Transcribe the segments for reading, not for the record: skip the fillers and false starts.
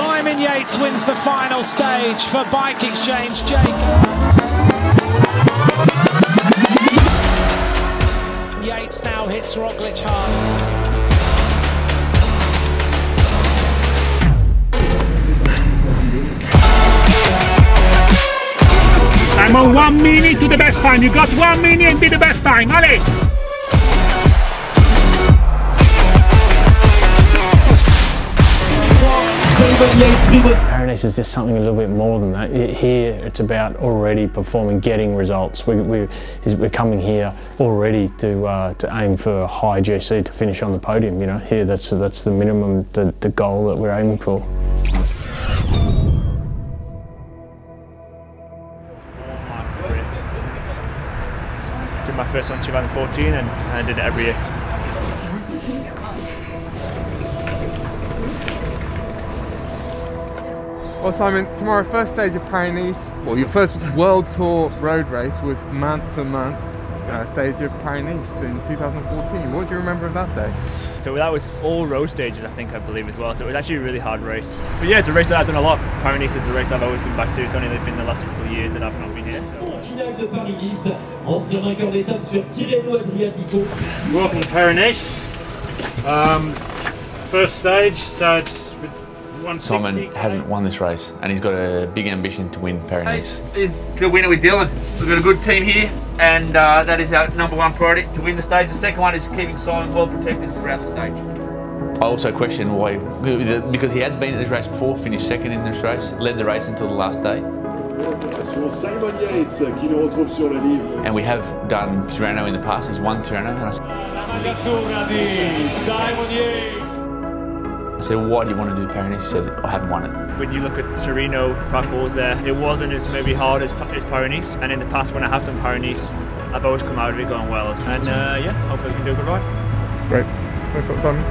Simon Yates wins the final stage for Bike Exchange Jacob. Yates now hits Roglic hard. I'm on 1 minute to the best time. You got 1 minute and be the best time. Allez! Paris is just something a little bit more than that. Here it's about already performing, getting results. We're coming here already to aim for a high GC to finish on the podium. You know, here that's the minimum, the goal that we're aiming for. Did my first one in 2014 and I did it every year. Well, Simon, tomorrow, first stage of Paris-Nice. Well, your first World Tour road race was Mont-to-Mont stage of Paris-Nice in 2014. What do you remember of that day? So that was all road stages, I believe as well. So it was actually a really hard race. But yeah, it's a race that I've done a lot. Paris-Nice is a race I've always been back to. It's only been the last couple of years that I've not been here. So. Welcome to Paris-Nice. First stage, so it's 160. Simon hasn't won this race and he's got a big ambition to win Paris-Nice. Is the winner with Dylan. We've got a good team here and that is our #1 priority to win the stage. The second one is keeping Simon well protected throughout the stage. I also question why, because he has been at this race before, finished second in this race, led the race until the last day. Simon Yates qui nous retrouve sur le livre. And we have done Tirreno in the past, he's won Tirreno. And I said, why do you want to do Paris? He said, I haven't won it. When you look at Tirreno, parcours there, it wasn't as maybe hard as Paris-Nice. And in the past, when I have done Paris-Nice, I've always come out of it going well. And yeah, hopefully we can do a good ride. Great. Thanks a lot, Simon.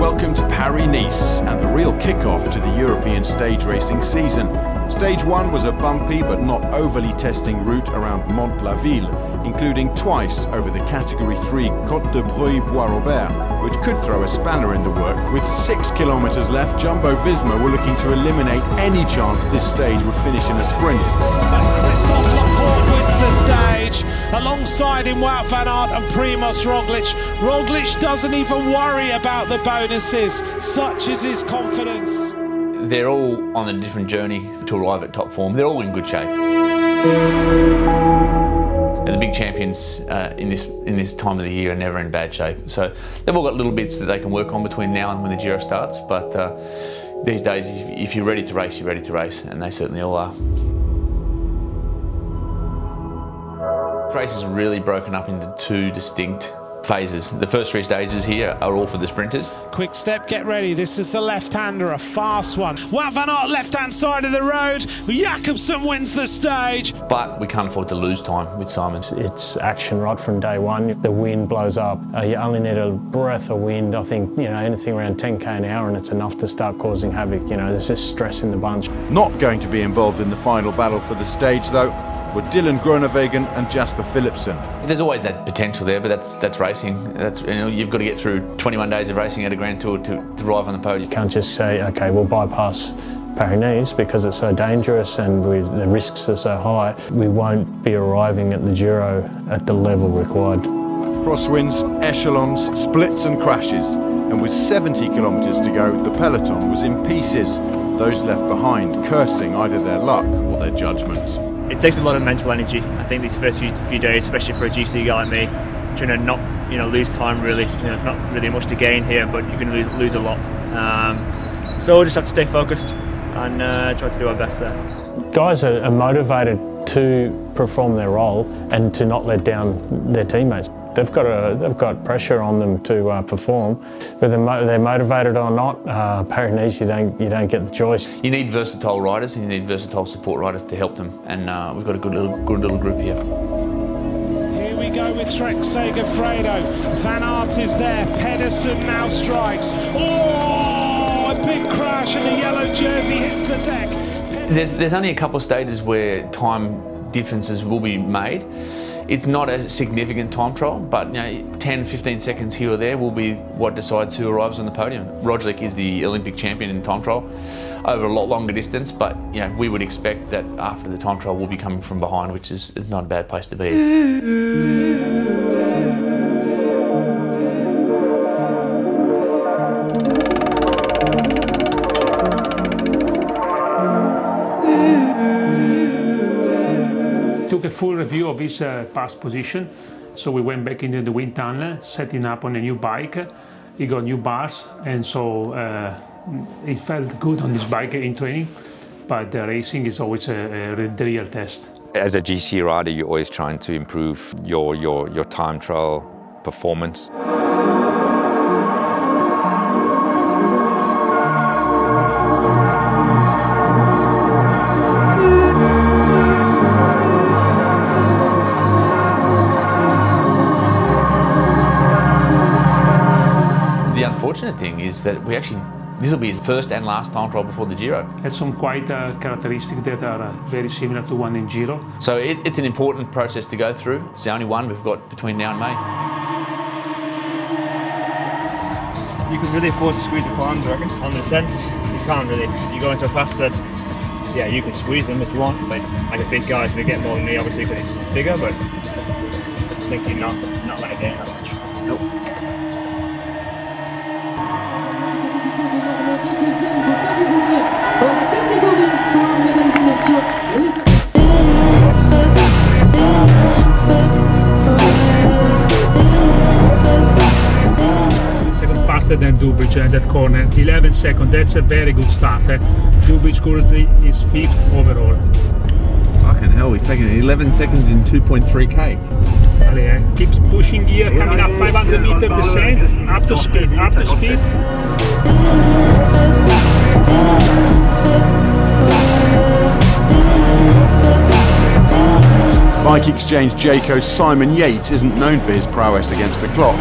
Welcome to Paris-Nice and the real kick-off to the European stage racing season. Stage 1 was a bumpy but not overly testing route around Mont-la-Ville, including twice over the Category 3 Côte de Bruy-Bois-Robert, which could throw a spanner in the work. With 6 kilometres left, Jumbo-Visma were looking to eliminate any chance this stage would finish in a sprint. Christophe Laporte wins the stage, alongside him Wout van Aert and Primož Roglic. Roglic doesn't even worry about the bonuses, such is his confidence. They're all on a different journey to arrive at top form. They're all in good shape. The big champions in this time of the year are never in bad shape. So they've all got little bits that they can work on between now and when the Giro starts. But these days, if you're ready to race, you're ready to race, and they certainly all are. The race is really broken up into two distinct phases. The first 3 stages here are all for the sprinters. Quick step, get ready. This is the left-hander, a fast one. Wout van Aert, left-hand side of the road. Jakobsen wins the stage. But we can't afford to lose time with Simon. It's action right from day one. The wind blows up. You only need a breath of wind. I think, you know, anything around 10k an hour and it's enough to start causing havoc. You know, there's just stress in the bunch. Not going to be involved in the final battle for the stage though were Dylan Groenewegen and Jasper Philipsen. There's always that potential there, but that's racing. That's, you know, you've got to get through 21 days of racing at a Grand Tour to arrive on the podium. You can't just say, okay, we'll bypass Paris-Nice because it's so dangerous and the risks are so high. We won't be arriving at the Giro at the level required. Crosswinds, echelons, splits and crashes, and with 70 kilometres to go, the peloton was in pieces. Those left behind cursing either their luck or their judgment. It takes a lot of mental energy. I think these first few days, especially for a GC guy like me, trying to not, you know, lose time really. You know, there's not really much to gain here, but you can lose a lot. So we'll just have to stay focused and try to do our best there. Guys are motivated to perform their role and to not let down their teammates. They've got pressure on them to perform, whether they're motivated or not. Paris-Nice, you don't get the choice. You need versatile riders and you need versatile support riders to help them, and we've got a good little group here. Here we go with Trek Segafredo. Van Aert is there. Pedersen now strikes. Oh, a big crash and the yellow jersey hits the deck. There's only a couple of stages where time differences will be made. It's not a significant time trial, but 10-15 seconds here or there will be what decides who arrives on the podium. Roglic is the Olympic champion in time trial over a lot longer distance, but we would expect that after the time trial we'll be coming from behind, which is not a bad place to be. Took a full review of his past position, so we went back into the wind tunnel, setting up on a new bike. He got new bars, and so it felt good on this bike in training, but the racing is always the real test. As a GC rider, you're always trying to improve your time trial performance. The unfortunate thing is that this will be his first and last time trial before the Giro. Has some quite characteristics that are very similar to one in Giro. So it's an important process to go through. It's the only one we've got between now and May. You can really afford to squeeze the climbs, I reckon. On the descent, you can't really. You're going so fast that, you can squeeze them if you want. But like a big guy's going to get more than me, obviously, because he's bigger. But I think you're not going to gain that much. Nope. Second faster than Dubridge at that corner, 11 seconds, that's a very good start. Dubridge currently is 5th overall. Fucking hell, he's taking 11 seconds in 2.3k. Allez, keeps pushing here, coming up 500 meter descent, up to speed, up to speed. Bike Exchange Jayco Simon Yates isn't known for his prowess against the clock.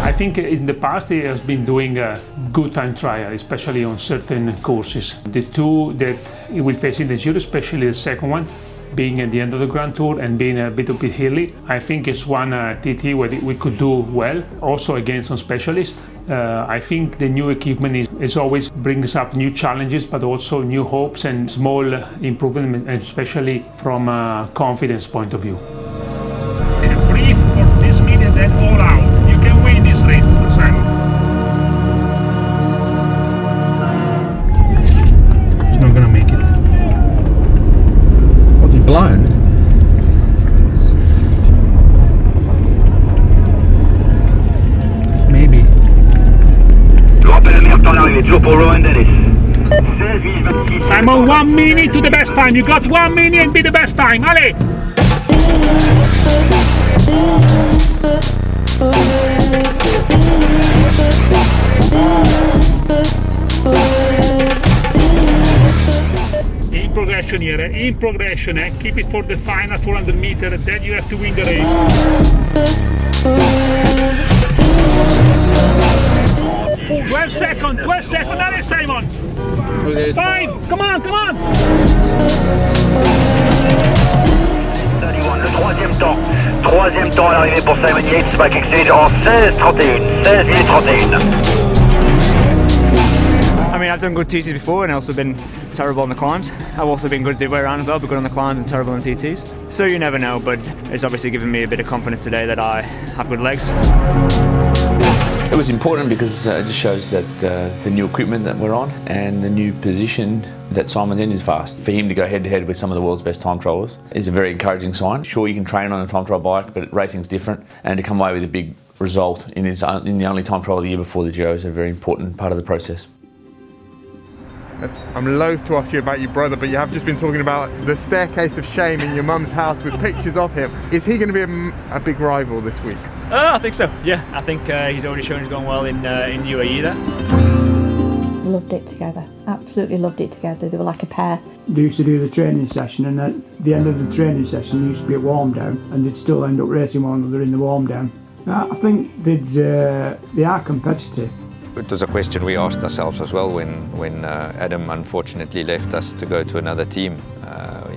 I think in the past he has been doing a good time trial, especially on certain courses. The two that he will face in the Giro, especially the second one, being at the end of the Grand Tour and being a bit hilly, I think it's one TT where we could do well, also against some specialists. I think the new equipment is always brings up new challenges, but also new hopes and small improvement, especially from a confidence point of view. Brief for this minute, then all out. You can win this race, Simon. He's not gonna make it. Was he blown? Maybe. Simon, 1 minute to the best time. You got 1 minute and be the best time. Allez! In progression here, in progression, keep it for the final 400 meter, then you have to win the race. 12 seconds, allez Simon! 5, come on! 31, le troisième temps à l'arrivée pour Simon Yates, Bike Exchange en 16 minutes 31. I mean, I've done good TTs before and also been terrible on the climbs. I've also been good the way around as well, but good on the climbs and terrible on TTs. So you never know, but it's obviously given me a bit of confidence today that I have good legs. It was important because it just shows that the new equipment that we're on and the new position that Simon's in is fast. For him to go head-to-head with some of the world's best time trialers is a very encouraging sign. Sure, you can train on a time trial bike, but racing's different, and to come away with a big result in the only time trial of the year before the Giro is a very important part of the process. I'm loath to ask you about your brother, but you have just been talking about the staircase of shame in your mum's house with pictures of him. Is he going to be a big rival this week? I think so, yeah. I think he's already shown he's gone well in UAE there. Loved it together, absolutely loved it together. They were like a pair. They used to do the training session, and at the end of the training session there used to be a warm down, and they'd still end up racing one another in the warm down. I think they are competitive. it was a question we asked ourselves as well when Adam unfortunately left us to go to another team.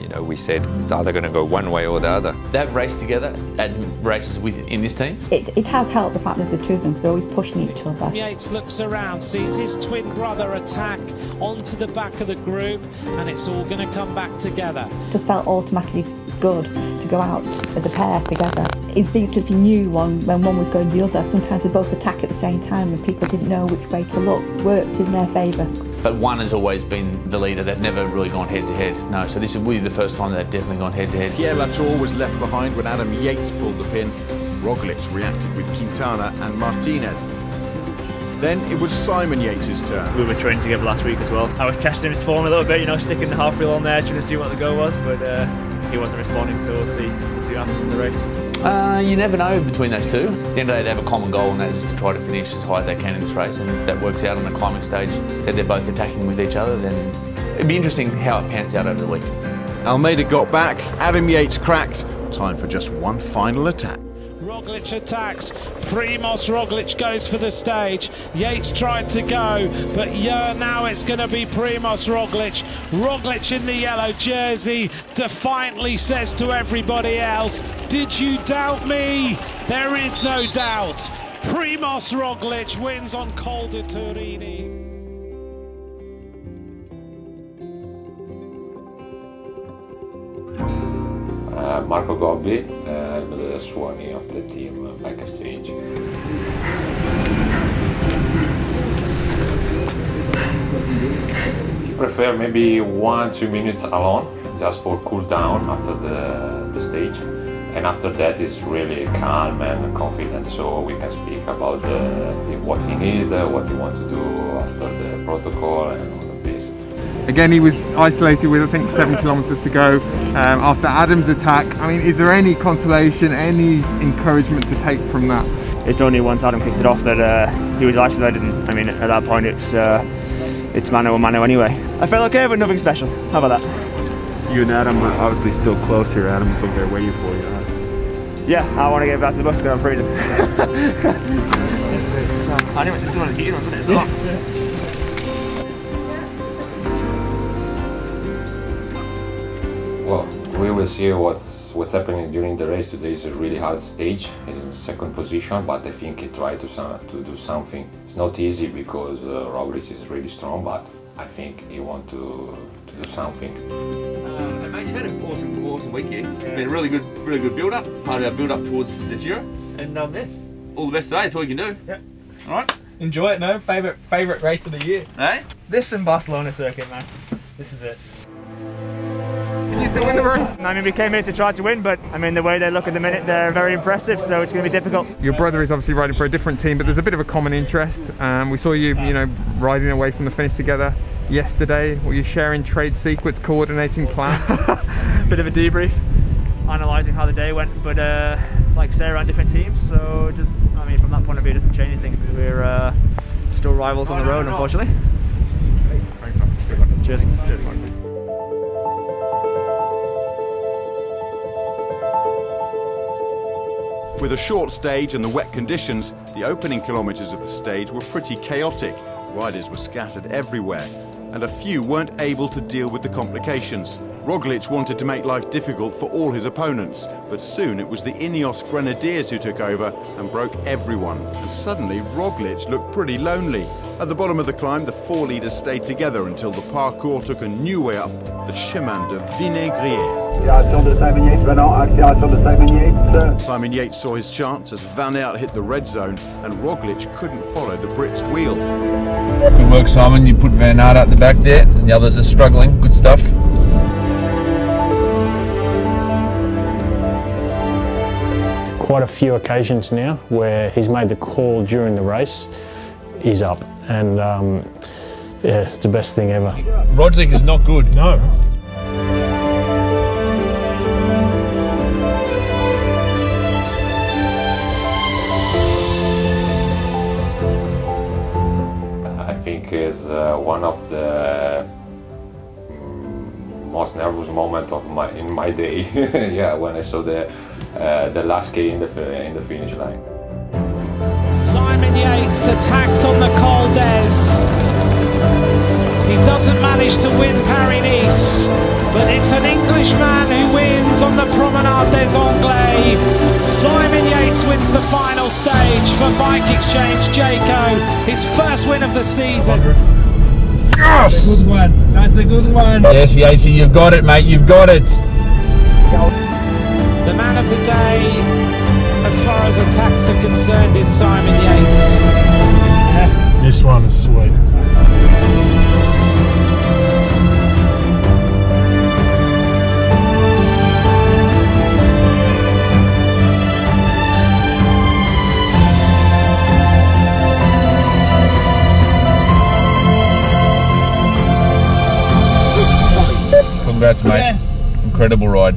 You know, we said it's either going to go one way or the other. They've raced together at races in this team. It has helped the fact there's the two of them because they're always pushing each other. Yates looks around, sees his twin brother attack onto the back of the group, and it's all going to come back together. Just felt automatically good to go out as a pair together. Instinctively knew when one was going the other. Sometimes they both attack at the same time and people didn't know which way to look. Worked in their favour. But one has always been the leader. They've never really gone head to head. No, so this is really the first time they've definitely gone head to head. Pierre Latour was left behind when Adam Yates pulled the pin. Roglic reacted with Quintana and Martinez. Then it was Simon Yates' turn. We were training together last week as well. I was testing his form a little bit, you know, sticking the half reel on there, trying to see what the goal was, but he wasn't responding, so we'll see what happens in the race. You never know between those two. At the end of the day, they have a common goal, and that is to try to finish as high as they can in this race. And if that works out on the climbing stage, that they're both attacking with each other, then it'd be interesting how it pans out over the week. Almeida got back, Adam Yates cracked. Time for just one final attack. Roglic attacks, Primož Roglic goes for the stage, Yates tried to go, but now it's going to be Primož Roglic. Roglic in the yellow jersey defiantly says to everybody else, did you doubt me? There is no doubt. Primož Roglic wins on Col de Turini. Marco Gobbi, the Swanee of the team backstage. He prefer maybe 1-2 minutes alone, just for cool down after the stage, and after that is really calm and confident, so we can speak about what he needs, what he wants to do after the protocol and all of this. Again, he was isolated with, I think, 7 kilometres to go after Adam's attack. I mean, is there any consolation, any encouragement to take from that? It's only once Adam kicked it off that he was isolated, and I mean, at that point it's mano a mano anyway. I felt okay, but nothing special. How about that? You and Adam are obviously still close here. Adam's over there waiting for you. Yeah, I want to get back to the bus because I'm freezing. Anyway, this is one of the heated ones, isn't it? It's Well, we will see what's happening during the race. Today is a really hard stage. He's in second position, but I think he tried to do something. It's not easy because Roglic is really strong, but I think he wants to do something. Mate, you've had an awesome week here. It's been a really good build-up, part of our build-up towards the Giro. And yeah, all the best today. That's all you can do. Yep. All right. Enjoy it, no? Favourite race of the year. Hey? This and Barcelona circuit, man. This is it. Can you still win the race? I mean, we came here to try to win, but I mean, the way they look at the minute, they're very impressive, so it's going to be difficult. Your brother is obviously riding for a different team, but there's a bit of a common interest. We saw you, riding away from the finish together yesterday. Were you sharing trade secrets, coordinating plans? Bit of a debrief, analysing how the day went, but like I say, around different teams, so just, I mean, from that point of view, it doesn't change anything. We're still rivals on the road, unfortunately. Cheers. With a short stage and the wet conditions, the opening kilometres of the stage were pretty chaotic. Riders were scattered everywhere, and a few weren't able to deal with the complications. Roglic wanted to make life difficult for all his opponents, but soon it was the Ineos Grenadiers who took over and broke everyone. And suddenly Roglic looked pretty lonely. At the bottom of the climb, the 4 leaders stayed together until the parcours took a new way up, the Chemin de Vinaigrier. Simon Yates saw his chance as Van Aert hit the red zone and Roglic couldn't follow the Brit's wheel. Good work, Simon. You put Van Aert at the back there and the others are struggling. Good stuff. Quite a few occasions now where he's made the call during the race, he's up, and yeah, it's the best thing ever. Roglic is not good. No. I think is one of the most nervous moment of my day. Yeah, when I saw the last K in the finish line. Simon Simon Yates attacked on the Col d'Ez. He doesn't manage to win Paris-Nice, but it's an Englishman who wins on the Promenade des Anglais. Simon Yates wins the final stage for Bike Exchange Jayco, his first win of the season. Yes! Good one. That's the good one. Yes, Yatesy, you've got it, mate. You've got it. The man of the day, as far as attacks are concerned, is Simon Yates. Yeah. This one is sweet. Congrats, mate. Yes. Incredible ride.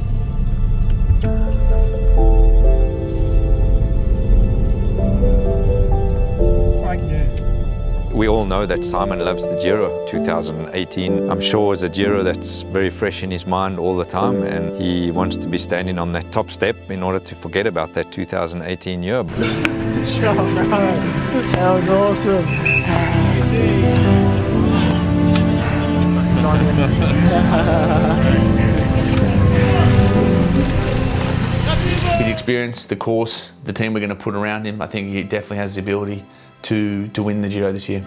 We all know that Simon loves the Giro 2018. I'm sure it's a Giro that's very fresh in his mind all the time, and he wants to be standing on that top step in order to forget about that 2018 year. Sure, bro. That was awesome. His experience, the course, the team we're going to put around him, I think he definitely has the ability to win the Giro this year.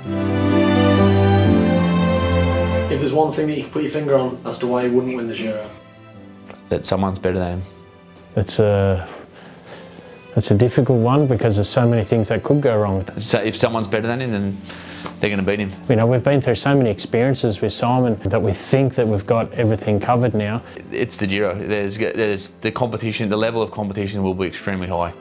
If there's one thing that you can put your finger on as to why he wouldn't win the Giro? That someone's better than him. It's a difficult one because there's so many things that could go wrong. So if someone's better than him, then they're going to beat him. You know, we've been through so many experiences with Simon that we think that we've got everything covered now. It's the Giro. There's the competition, the level of competition will be extremely high.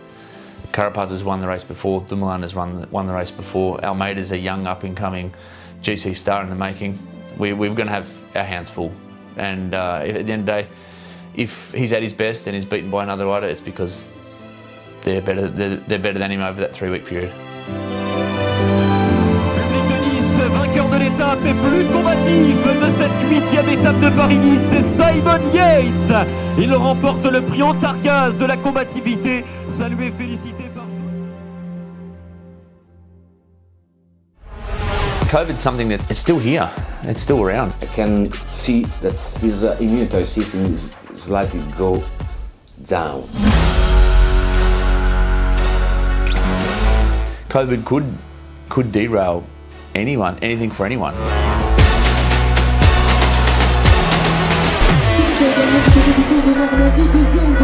Carapaz has won the race before, Dumoulin has won the race before, Almeida's a young up-and-coming GC star in the making. We're going to have our hands full, and at the end of the day, if he's at his best and he's beaten by another rider, it's because they're better than him over that 3-week period. Vainqueur de l'étape et plus combatif de cette 8e étape de Paris-Nice, c'est Simon Yates. Il remporte le prix Antargaz de la combativité. Salué, félicité par... COVID's something that's still here. It's still around. I can see that his immunity system is slightly go down. COVID could derail anyone, anything for anyone. Deuxième